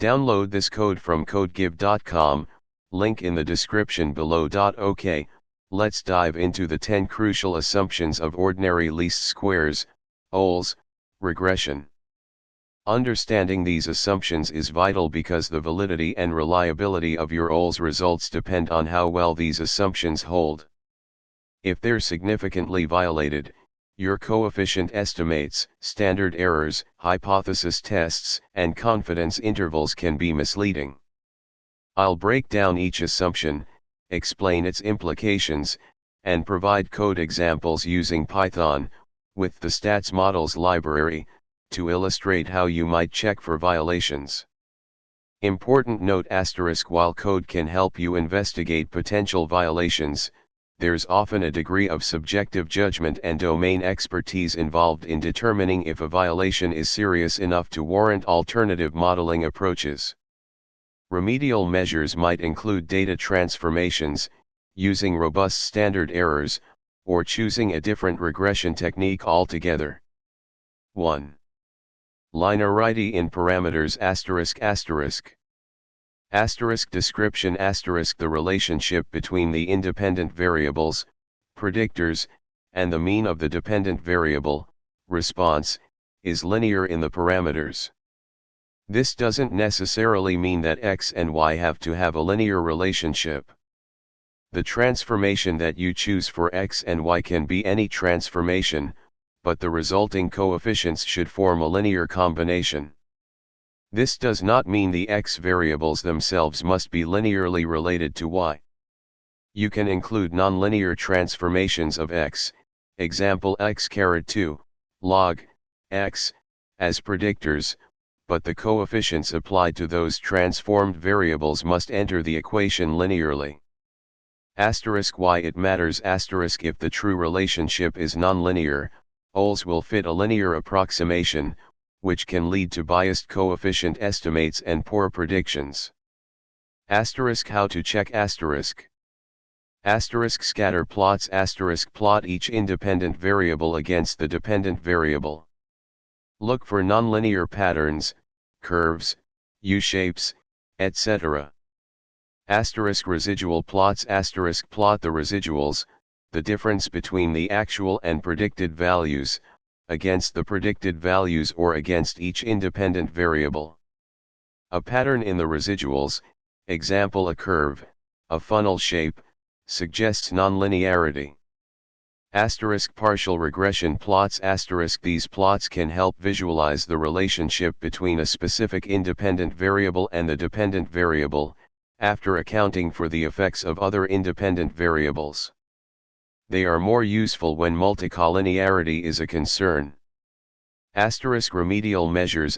Download this code from codegive.com, link in the description below. OK, let's dive into the 10 crucial assumptions of ordinary least squares, OLS, regression. Understanding these assumptions is vital because the validity and reliability of your OLS results depend on how well these assumptions hold. If they're significantly violated, your coefficient estimates, standard errors, hypothesis tests, and confidence intervals can be misleading. I'll break down each assumption, explain its implications, and provide code examples using Python, with the statsmodels library, to illustrate how you might check for violations. Important note: while code can help you investigate potential violations, there's often a degree of subjective judgment and domain expertise involved in determining if a violation is serious enough to warrant alternative modeling approaches. Remedial measures might include data transformations, using robust standard errors, or choosing a different regression technique altogether. 1. Linearity in parameters description the relationship between the independent variables, predictors, and the mean of the dependent variable, response, is linear in the parameters. This doesn't necessarily mean that x and y have to have a linear relationship. The transformation that you choose for x and y can be any transformation, but the resulting coefficients should form a linear combination. This does not mean the x variables themselves must be linearly related to y. You can include nonlinear transformations of x, example x2, log x, as predictors, but the coefficients applied to those transformed variables must enter the equation linearly. Why it matters: if the true relationship is nonlinear, OLS will fit a linear approximation, which can lead to biased coefficient estimates and poor predictions. How to check scatter plots plot each independent variable against the dependent variable. Look for nonlinear patterns, curves, U-shapes, etc. Residual plots plot the residuals, the difference between the actual and predicted values, against the predicted values or against each independent variable. A pattern in the residuals, example a curve, a funnel shape, suggests nonlinearity. Partial regression plots these plots can help visualize the relationship between a specific independent variable and the dependent variable, after accounting for the effects of other independent variables. They are more useful when multicollinearity is a concern. Remedial measures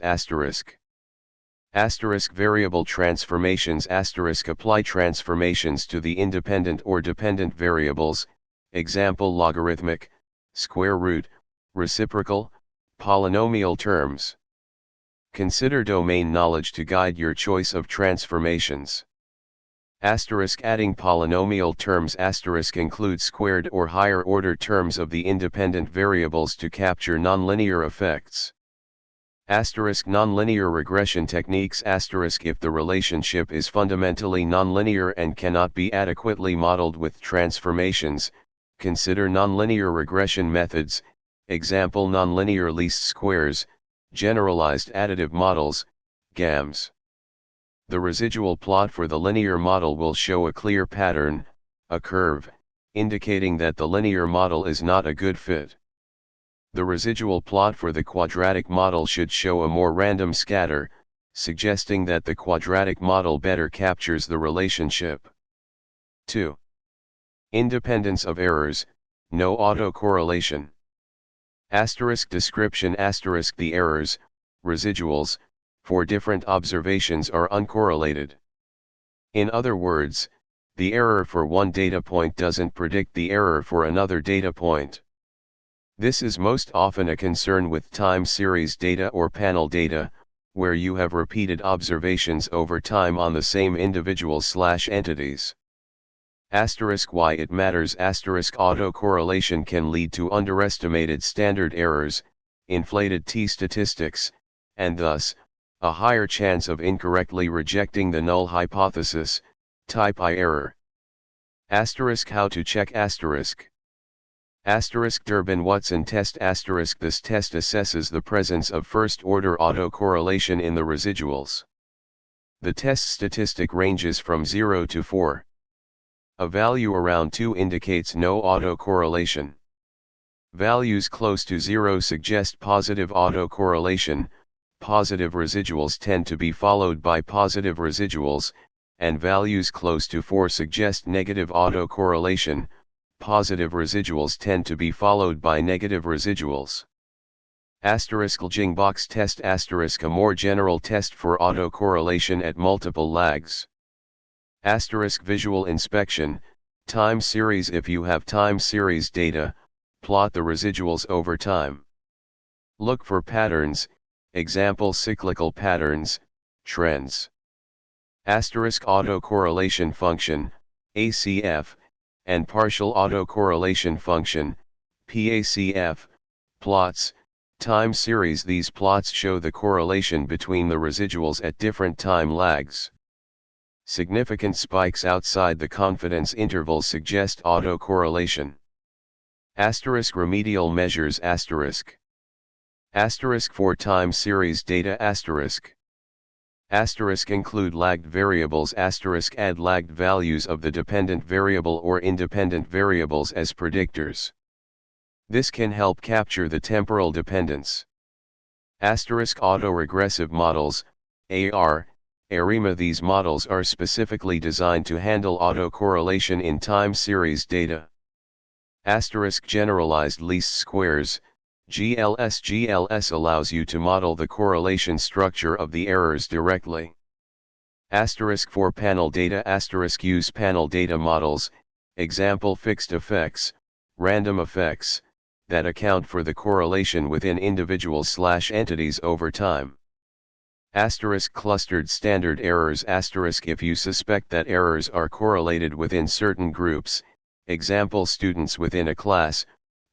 variable transformations apply transformations to the independent or dependent variables, example logarithmic, square root, reciprocal, polynomial terms. Consider domain knowledge to guide your choice of transformations. Adding polynomial terms includes squared or higher order terms of the independent variables to capture nonlinear effects. Nonlinear regression techniques if the relationship is fundamentally nonlinear and cannot be adequately modeled with transformations, consider nonlinear regression methods, example nonlinear least squares, generalized additive models, GAMS. The residual plot for the linear model will show a clear pattern, a curve, indicating that the linear model is not a good fit. The residual plot for the quadratic model should show a more random scatter, suggesting that the quadratic model better captures the relationship. 2. Independence of errors, no autocorrelation. Description the errors, residuals, for different observations are uncorrelated. In other words, the error for one data point doesn't predict the error for another data point. This is most often a concern with time series data or panel data, where you have repeated observations over time on the same individuals/entities. Why it matters: autocorrelation can lead to underestimated standard errors, inflated t-statistics, and thus, a higher chance of incorrectly rejecting the null hypothesis, type I error. Asterisk how to check asterisk. Asterisk Durbin-Watson test asterisk this test assesses the presence of first-order autocorrelation in the residuals. The test statistic ranges from 0 to 4. A value around 2 indicates no autocorrelation. Values close to 0 suggest positive autocorrelation. Positive residuals tend to be followed by positive residuals, and values close to 4 suggest negative autocorrelation. Positive residuals tend to be followed by negative residuals. Asterisk Ljingbox test asterisk a more general test for autocorrelation at multiple lags. Asterisk visual inspection, time series. If you have time series data, plot the residuals over time. Look for patterns, example cyclical patterns, trends. Asterisk autocorrelation function, ACF, and partial autocorrelation function, PACF, plots, time series. These plots show the correlation between the residuals at different time lags. Significant spikes outside the confidence intervals suggest autocorrelation. Asterisk remedial measures asterisk. Asterisk for time series data asterisk. Asterisk include lagged variables asterisk add lagged values of the dependent variable or independent variables as predictors. This can help capture the temporal dependence. Asterisk autoregressive models, AR, ARIMA. These models are specifically designed to handle autocorrelation in time series data. Asterisk generalized least squares, GLS. GLS allows you to model the correlation structure of the errors directly. Asterisk for panel data asterisk use panel data models, example fixed effects, random effects, that account for the correlation within individuals/entities over time. Asterisk clustered standard errors asterisk if you suspect that errors are correlated within certain groups, example students within a class,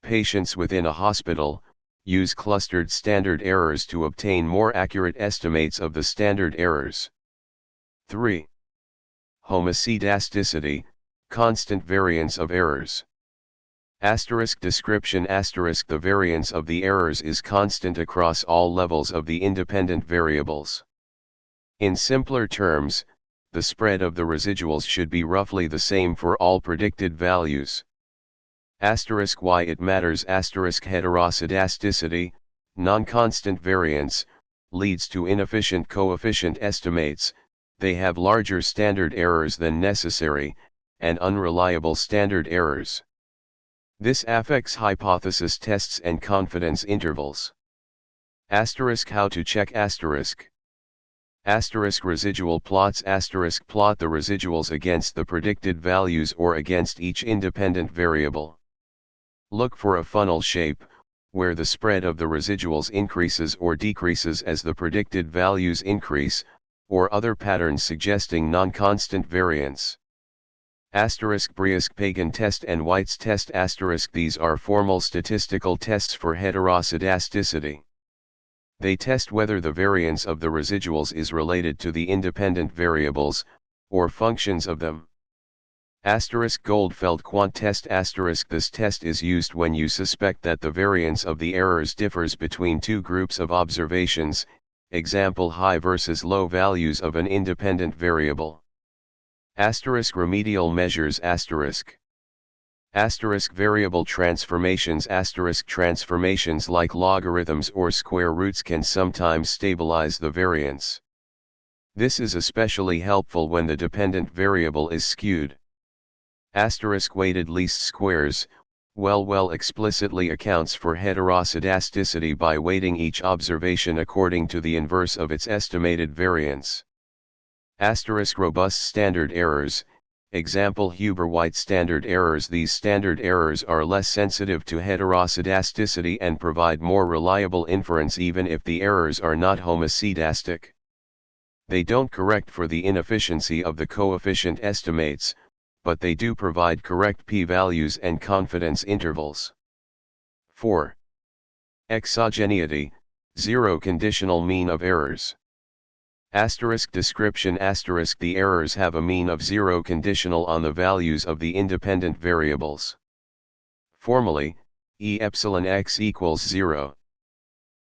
patients within a hospital, use clustered standard errors to obtain more accurate estimates of the standard errors. 3. Homoscedasticity, constant variance of errors. Asterisk description asterisk the variance of the errors is constant across all levels of the independent variables. In simpler terms, the spread of the residuals should be roughly the same for all predicted values. Asterisk why it matters asterisk heteroscedasticity, non-constant variance, leads to inefficient coefficient estimates. They have larger standard errors than necessary, and unreliable standard errors. This affects hypothesis tests and confidence intervals. Asterisk how to check asterisk. Asterisk residual plots asterisk plot the residuals against the predicted values or against each independent variable. Look for a funnel shape, where the spread of the residuals increases or decreases as the predicted values increase, or other patterns suggesting non-constant variance. Asterisk Briusk-Pagan test and White's test asterisk these are formal statistical tests for heteroscedasticity. They test whether the variance of the residuals is related to the independent variables, or functions of them. Asterisk Goldfeld quant test asterisk this test is used when you suspect that the variance of the errors differs between two groups of observations, example high versus low values of an independent variable. Asterisk remedial measures asterisk. Asterisk variable transformations asterisk transformations like logarithms or square roots can sometimes stabilize the variance. This is especially helpful when the dependent variable is skewed. Asterisk weighted least squares, well explicitly accounts for heteroscedasticity by weighting each observation according to the inverse of its estimated variance. Asterisk robust standard errors, example Huber-White standard errors. These standard errors are less sensitive to heteroscedasticity and provide more reliable inference even if the errors are not homoscedastic. They don't correct for the inefficiency of the coefficient estimates, but they do provide correct p-values and confidence intervals. 4. Exogeneity, zero conditional mean of errors. Asterisk description asterisk the errors have a mean of 0 conditional on the values of the independent variables. Formally, e epsilon x equals 0.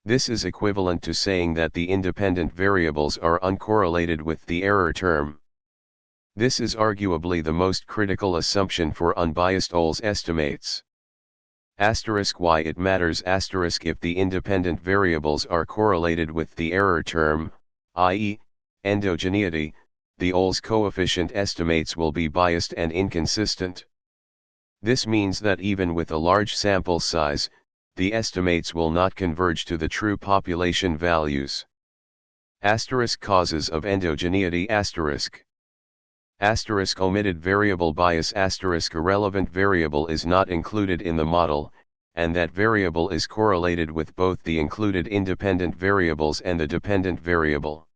This is equivalent to saying that the independent variables are uncorrelated with the error term. This is arguably the most critical assumption for unbiased OLS estimates. Asterisk why it matters asterisk if the independent variables are correlated with the error term, i.e., endogeneity, the OLS coefficient estimates will be biased and inconsistent. This means that even with a large sample size, the estimates will not converge to the true population values. Asterisk causes of endogeneity asterisk. Asterisk omitted variable bias asterisk irrelevant variable is not included in the model, and that variable is correlated with both the included independent variables and the dependent variable.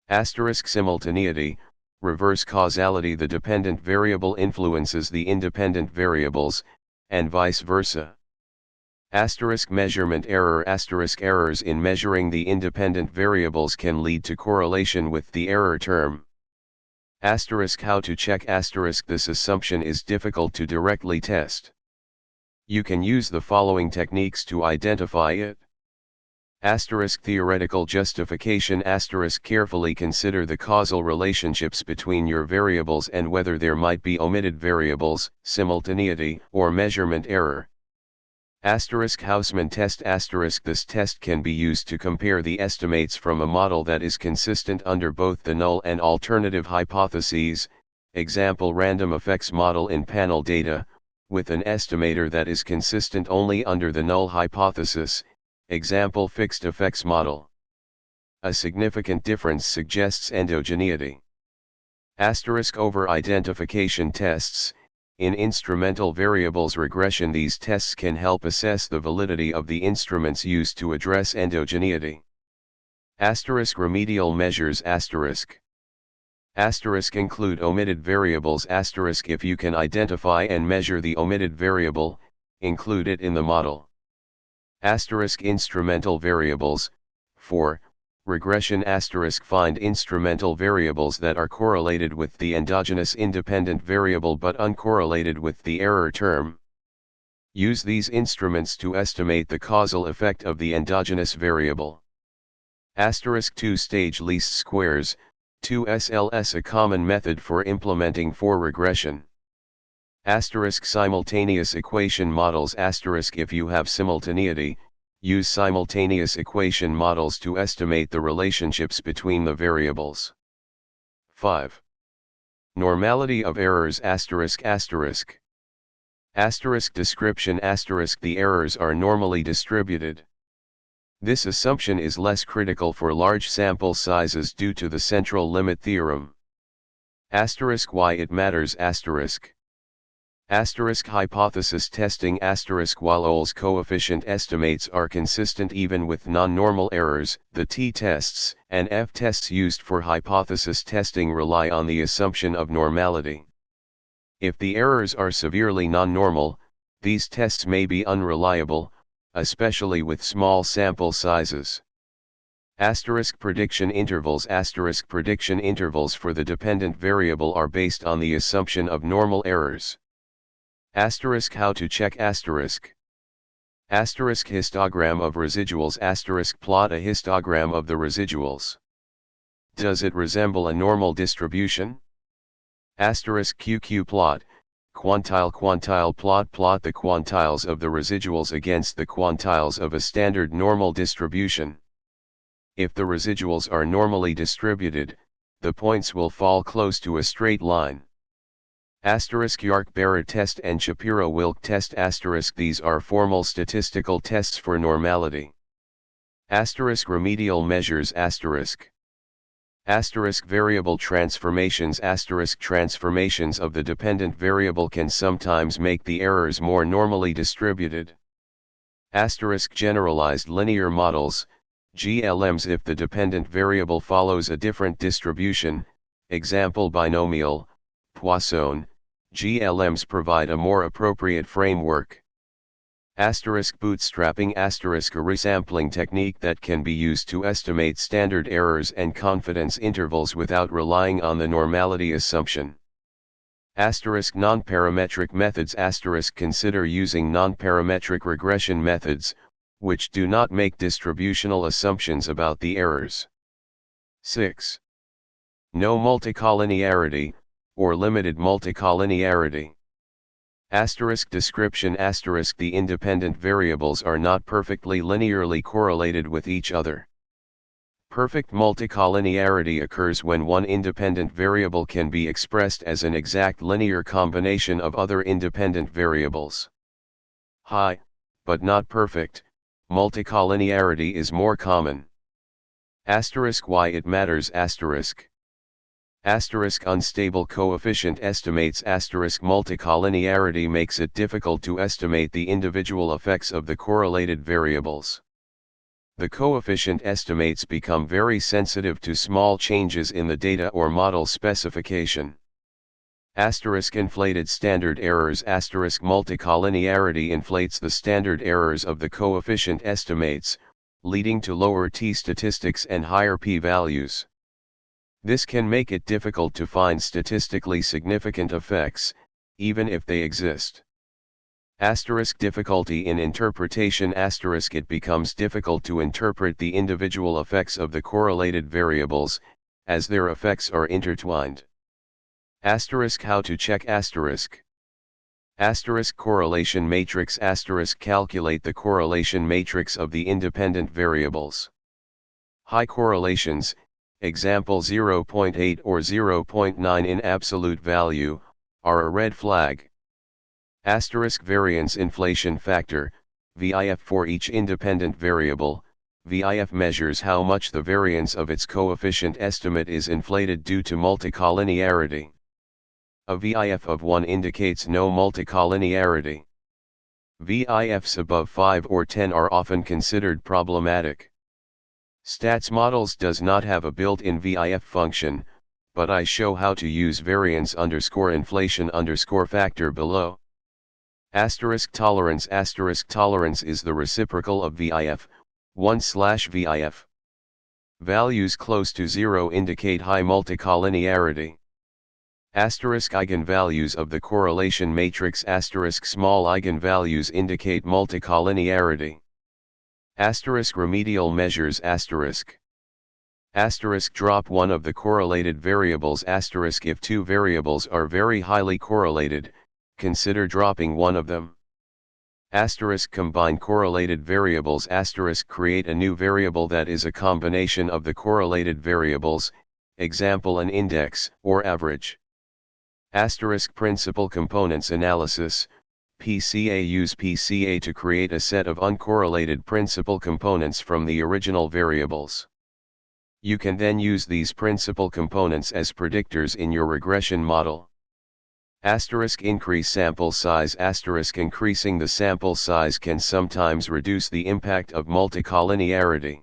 Asterisk simultaneity, reverse causality the dependent variable influences the independent variables, and vice versa. Asterisk measurement error asterisk errors in measuring the independent variables can lead to correlation with the error term. Asterisk how to check asterisk this assumption is difficult to directly test. You can use the following techniques to identify it. Asterisk theoretical justification asterisk carefully consider the causal relationships between your variables and whether there might be omitted variables, simultaneity, or measurement error. Asterisk Houseman test asterisk this test can be used to compare the estimates from a model that is consistent under both the null and alternative hypotheses, example random effects model in panel data, with an estimator that is consistent only under the null hypothesis, example fixed effects model. A significant difference suggests endogeneity. Asterisk over identification tests. In instrumental variables regression these tests can help assess the validity of the instruments used to address endogeneity. Asterisk remedial measures asterisk. Asterisk include omitted variables asterisk if you can identify and measure the omitted variable, include it in the model. Asterisk instrumental variables, 4. Regression asterisk find instrumental variables that are correlated with the endogenous independent variable but uncorrelated with the error term. Use these instruments to estimate the causal effect of the endogenous variable. Asterisk two-stage least squares, 2SLS a common method for implementing for regression. Asterisk simultaneous equation models asterisk if you have simultaneity, use simultaneous equation models to estimate the relationships between the variables. 5. Normality of errors asterisk asterisk. Asterisk description asterisk the errors are normally distributed. This assumption is less critical for large sample sizes due to the central limit theorem. Asterisk why it matters asterisk. Asterisk hypothesis testing asterisk while OLS coefficient estimates are consistent even with non-normal errors, the t-tests and f-tests used for hypothesis testing rely on the assumption of normality. If the errors are severely non-normal, these tests may be unreliable, especially with small sample sizes. Asterisk prediction intervals asterisk prediction intervals for the dependent variable are based on the assumption of normal errors. Asterisk how to check asterisk. Asterisk histogram of residuals asterisk plot a histogram of the residuals. Does it resemble a normal distribution? Asterisk QQ plot, quantile plot the quantiles of the residuals against the quantiles of a standard normal distribution. If the residuals are normally distributed, the points will fall close to a straight line. Asterisk Yark-Barrett test and Shapiro-Wilk test asterisk these are formal statistical tests for normality. Asterisk remedial measures asterisk. Asterisk variable transformations asterisk transformations of the dependent variable can sometimes make the errors more normally distributed. Asterisk generalized linear models, GLMs if the dependent variable follows a different distribution, example binomial, Poisson, GLMs provide a more appropriate framework. Bootstrapping a resampling technique that can be used to estimate standard errors and confidence intervals without relying on the normality assumption. Non-parametric methods consider using non-parametric regression methods, which do not make distributional assumptions about the errors. 6. No multicollinearity, or limited multicollinearity. Description The independent variables are not perfectly linearly correlated with each other. Perfect multicollinearity occurs when one independent variable can be expressed as an exact linear combination of other independent variables. High, but not perfect, multicollinearity is more common. Why it matters Unstable coefficient estimates multicollinearity makes it difficult to estimate the individual effects of the correlated variables. The coefficient estimates become very sensitive to small changes in the data or model specification. Inflated standard errors multicollinearity inflates the standard errors of the coefficient estimates, leading to lower t-statistics and higher p-values. This can make it difficult to find statistically significant effects, even if they exist. Difficulty in interpretation It becomes difficult to interpret the individual effects of the correlated variables, as their effects are intertwined. How to check correlation matrix calculate the correlation matrix of the independent variables. High correlations, example 0.8 or 0.9 in absolute value, are a red flag. Variance inflation factor, VIF for each independent variable, VIF measures how much the variance of its coefficient estimate is inflated due to multicollinearity. A VIF of 1 indicates no multicollinearity. VIFs above 5 or 10 are often considered problematic. Statsmodels does not have a built-in VIF function, but I show how to use variance_inflation_ factor below. Tolerance is the reciprocal of VIF, 1/VIF. Values close to 0 indicate high multicollinearity. Eigenvalues of the correlation matrix small eigenvalues indicate multicollinearity. Remedial measures drop one of the correlated variables if two variables are very highly correlated, consider dropping one of them. Combine correlated variables create a new variable that is a combination of the correlated variables, example an index or average. Principal components analysis, PCA use PCA to create a set of uncorrelated principal components from the original variables. You can then use these principal components as predictors in your regression model. Increase sample size increasing the sample size can sometimes reduce the impact of multicollinearity.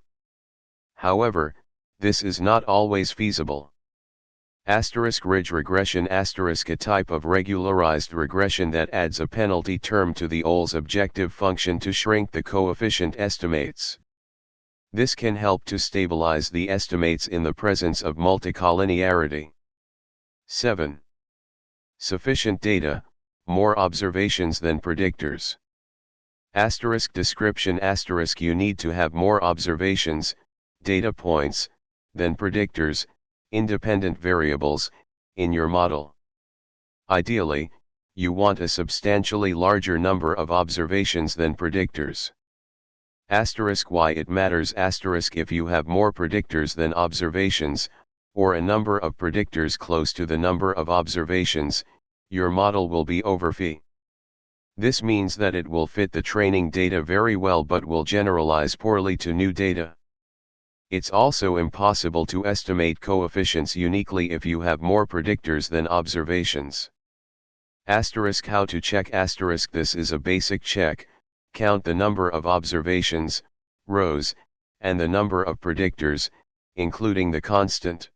However, this is not always feasible. Ridge regression a type of regularized regression that adds a penalty term to the OLS objective function to shrink the coefficient estimates. This can help to stabilize the estimates in the presence of multicollinearity. 7. Sufficient data, more observations than predictors. Description you need to have more observations, data points, than predictors, independent variables, in your model. Ideally, you want a substantially larger number of observations than predictors. Why it matters if you have more predictors than observations, or a number of predictors close to the number of observations, your model will be overfit. This means that it will fit the training data very well but will generalize poorly to new data. It's also impossible to estimate coefficients uniquely if you have more predictors than observations. How to check this is a basic check, count the number of observations, rows, and the number of predictors, including the constant.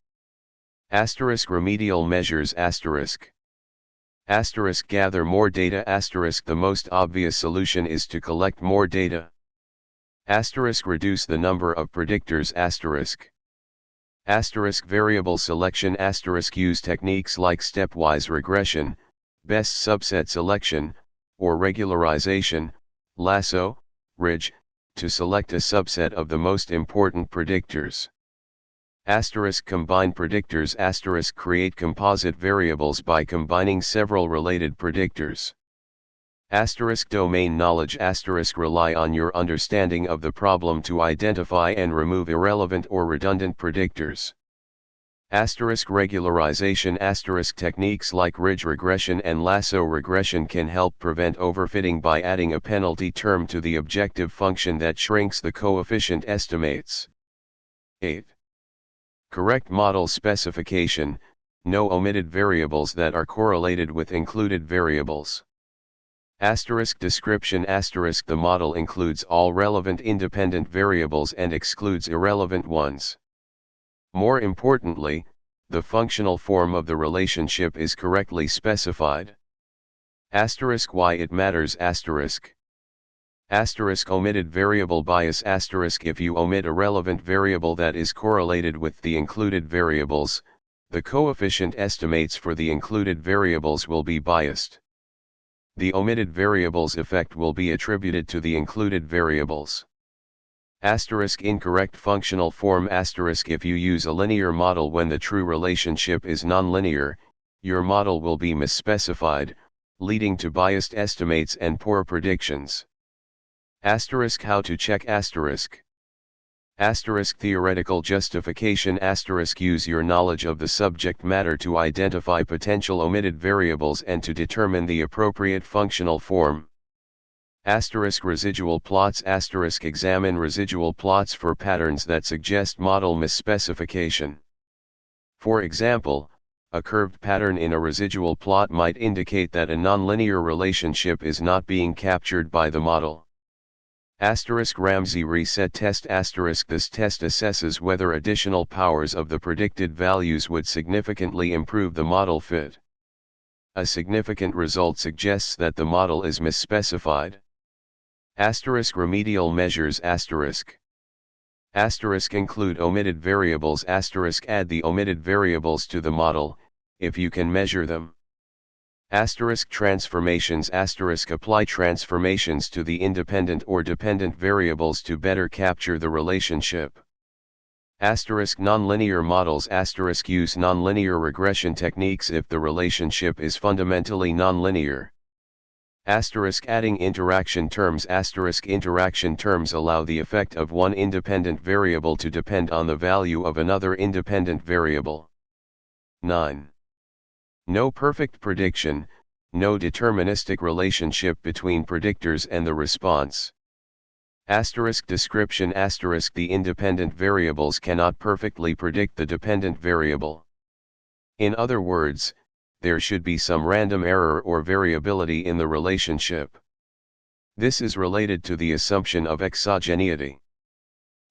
Remedial measures Asterisk gather more data. Asterisk the most obvious solution is to collect more data. Asterisk reduce the number of predictors. Asterisk variable selection. Asterisk use techniques like stepwise regression, best subset selection, or regularization, lasso, ridge, to select a subset of the most important predictors. Asterisk combine predictors. Asterisk create composite variables by combining several related predictors. Asterisk domain knowledge. Asterisk rely on your understanding of the problem to identify and remove irrelevant or redundant predictors. Asterisk regularization. Asterisk techniques like ridge regression and lasso regression can help prevent overfitting by adding a penalty term to the objective function that shrinks the coefficient estimates. 8. Correct model specification, no omitted variables that are correlated with included variables. Asterisk description. Asterisk the model includes all relevant independent variables and excludes irrelevant ones. More importantly, the functional form of the relationship is correctly specified. Asterisk why it matters. Asterisk omitted variable bias. Asterisk if you omit a relevant variable that is correlated with the included variables, the coefficient estimates for the included variables will be biased. The omitted variable's effect will be attributed to the included variables. Asterisk incorrect functional form. Asterisk if you use a linear model when the true relationship is nonlinear, your model will be misspecified, leading to biased estimates and poor predictions. Asterisk how to check. Asterisk theoretical justification. Asterisk use your knowledge of the subject matter to identify potential omitted variables and to determine the appropriate functional form. Asterisk residual plots. Asterisk examine residual plots for patterns that suggest model misspecification. For example, a curved pattern in a residual plot might indicate that a nonlinear relationship is not being captured by the model. Asterisk Ramsey reset test. Asterisk this test assesses whether additional powers of the predicted values would significantly improve the model fit. A significant result suggests that the model is misspecified. Asterisk remedial measures. Asterisk include omitted variables. Asterisk add the omitted variables to the model, if you can measure them. Asterisk transformations. Asterisk apply transformations to the independent or dependent variables to better capture the relationship. Asterisk nonlinear models. Asterisk use nonlinear regression techniques if the relationship is fundamentally nonlinear. Asterisk adding interaction terms. Asterisk interaction terms allow the effect of one independent variable to depend on the value of another independent variable. 9. No perfect prediction, no deterministic relationship between predictors and the response. Asterisk description. Asterisk the independent variables cannot perfectly predict the dependent variable. In other words, there should be some random error or variability in the relationship. This is related to the assumption of exogeneity.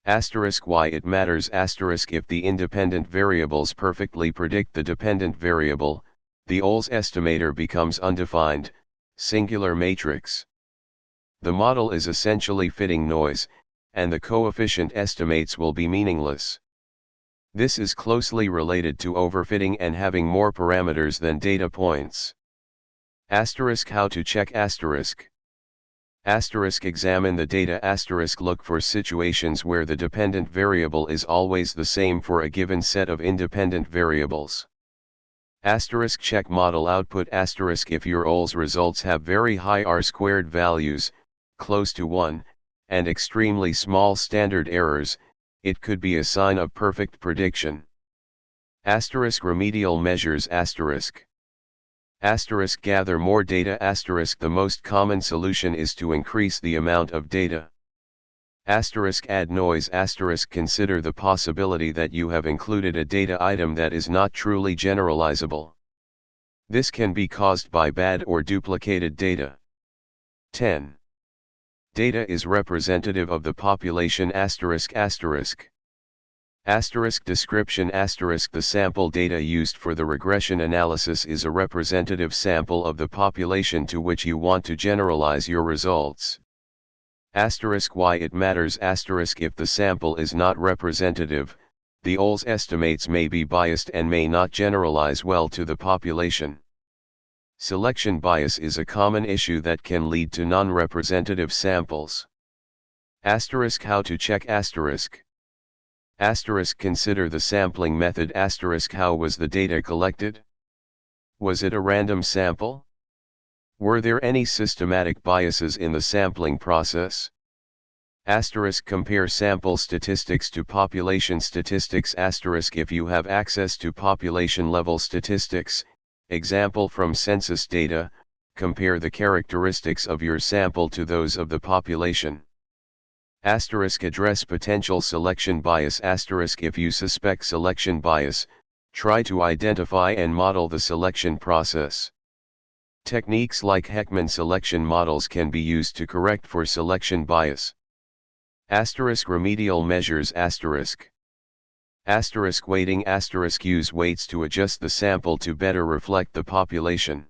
Asterisk why it matters. Asterisk if the independent variables perfectly predict the dependent variable, the Ol's estimator becomes undefined, singular matrix. The model is essentially fitting noise, and the coefficient estimates will be meaningless. This is closely related to overfitting and having more parameters than data points. Asterisk how to check. Asterisk examine the data. Asterisk look for situations where the dependent variable is always the same for a given set of independent variables. Asterisk check model output. Asterisk if your OLS results have very high R-squared values, close to 1, and extremely small standard errors, it could be a sign of perfect prediction. Asterisk remedial measures. Asterisk gather more data. Asterisk the most common solution is to increase the amount of data. Asterisk add noise. Asterisk consider the possibility that you have included a data item that is not truly generalizable. This can be caused by bad or duplicated data. 10. Data is representative of the population. Asterisk Description The sample data used for the regression analysis is a representative sample of the population to which you want to generalize your results. Why it matters If the sample is not representative, the OLS estimates may be biased and may not generalize well to the population. Selection bias is a common issue that can lead to non-representative samples. How to check Consider the sampling method How was the data collected? Was it a random sample? Were there any systematic biases in the sampling process? Compare sample statistics to population statistics If you have access to population-level statistics, example from census data, compare the characteristics of your sample to those of the population. Address potential selection bias If you suspect selection bias, try to identify and model the selection process. Techniques like Heckman selection models can be used to correct for selection bias. Remedial measures weighting use weights to adjust the sample to better reflect the population.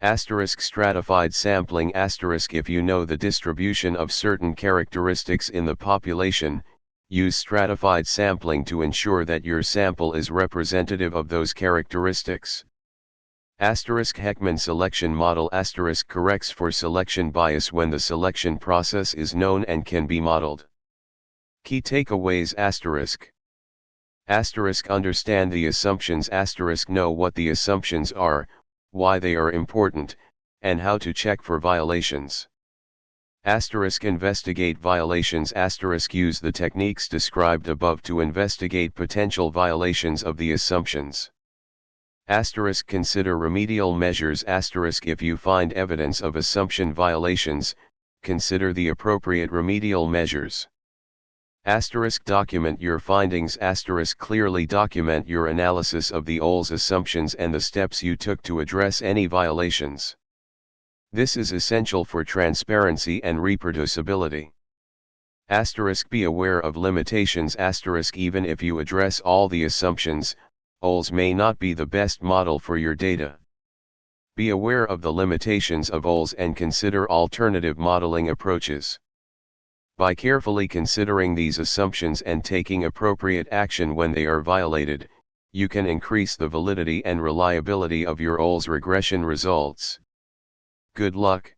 Stratified sampling If you know the distribution of certain characteristics in the population, use stratified sampling to ensure that your sample is representative of those characteristics. Heckman selection model corrects for selection bias when the selection process is known and can be modeled. Key takeaways Understand the assumptions Know what the assumptions are, why they are important, and how to check for violations. Investigate violations Use the techniques described above to investigate potential violations of the assumptions. Consider remedial measures If you find evidence of assumption violations, consider the appropriate remedial measures. Document your findings Clearly document your analysis of the OLS assumptions and the steps you took to address any violations. This is essential for transparency and reproducibility. Be aware of limitations Even if you address all the assumptions, OLS may not be the best model for your data. Be aware of the limitations of OLS and consider alternative modeling approaches. By carefully considering these assumptions and taking appropriate action when they are violated, you can increase the validity and reliability of your OLS regression results. Good luck.